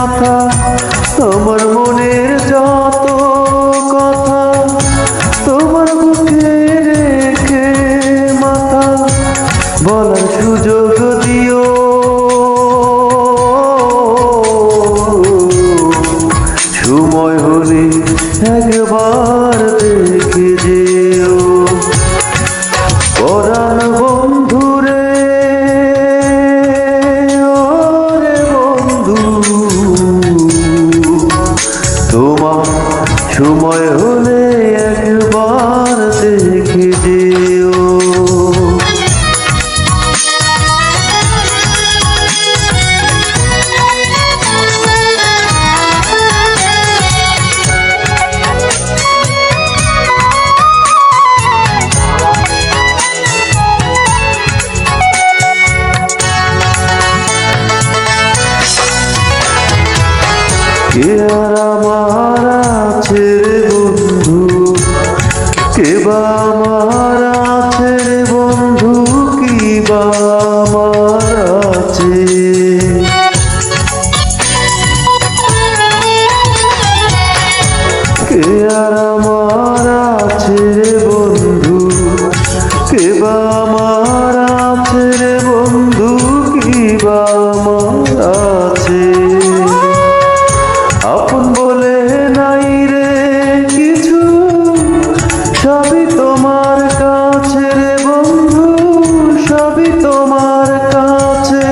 মাথা, আমার মনের যত কথা তোমার বুকে রেখে মাথা বলার সুযোগ দিও। সময় হলে একবার দেখে যেও পরাণ বন্ধুরে, ওরে বন্ধু তোমার সময় হলে একবার দেখে যেও। কে আর আমার আছে রে বন্ধু, কে বা আমার আছে রে বন্ধু, কি বা আমার আছে। কে আর আমার আছে রে বন্ধু, কে বা আমার আছে রে বন্ধু, কি বা আমার আছে। আপন বলে নাই রে কিছু, সবই তোমার কাছে রে বন্ধু, সবই তোমার কাছে।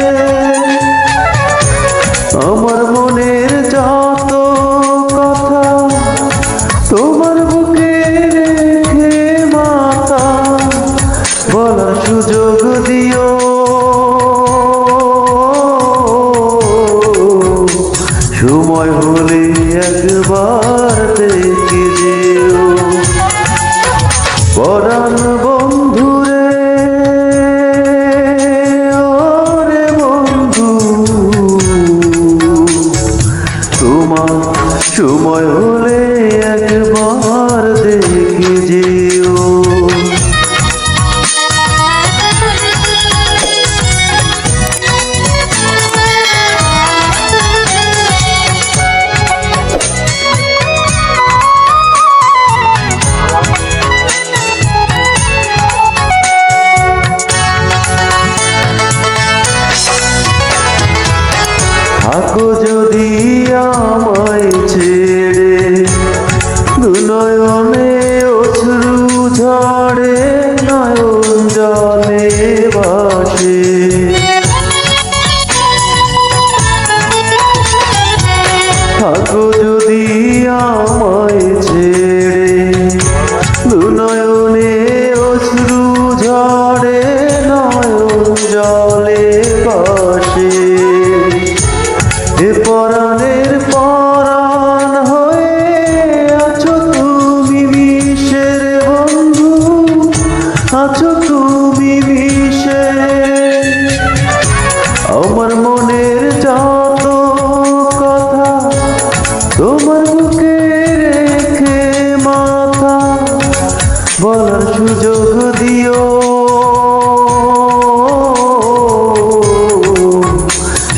আমার মনের যত কথা তোমার বুকে রেখে মাথা বলার সুযোগ দিও। সময় হলে একবার দেখে যেও পরাণ বন্ধুরে, ওরে বন্ধু তোমার সময় হলে একবার দেখে যেও। থাকো যদি আমায় ছেড়ে, দুনয়নে অশ্রু ঝরে নয়ন জলে ভাসে। থাকো যদি আমায় ছেড়ে, দুনয়নে অশ্রু ঝরে নয়ন জলে ভাসে। এ পরাণের পরাণ হয়ে আছো তুমি মিশে রে বন্ধু, আছো তুমি মিশে। আমার মনের যত কথা তোমার বুকে রেখে মাথা বলার সুযোগ দিও।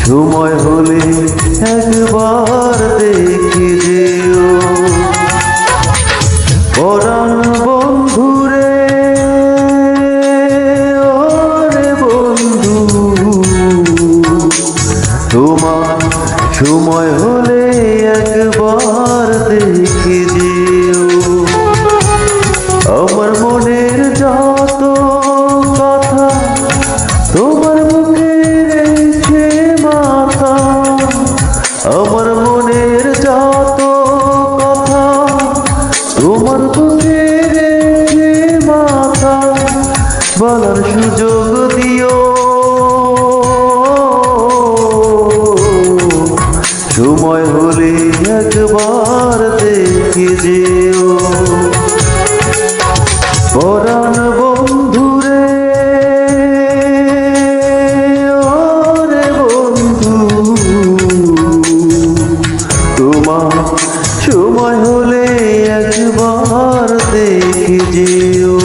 সময় হলে একবার দেখে যেও পরাণ বন্ধুরে, ওরে বন্ধু তোমার সময় হলে একবার দেখে যেও। আমার মনের যত কথা তোমার বুকে রেখে মাথা, আমার মনের যত কথা তোমার বুকে রেখে মাথা বলার সুযোগ দিও। সময় হলে একবার দেখে যেও পরাণ বন্ধুরে, ওরে বন্ধু তোমার সময় হলে একবার দেখে যেও।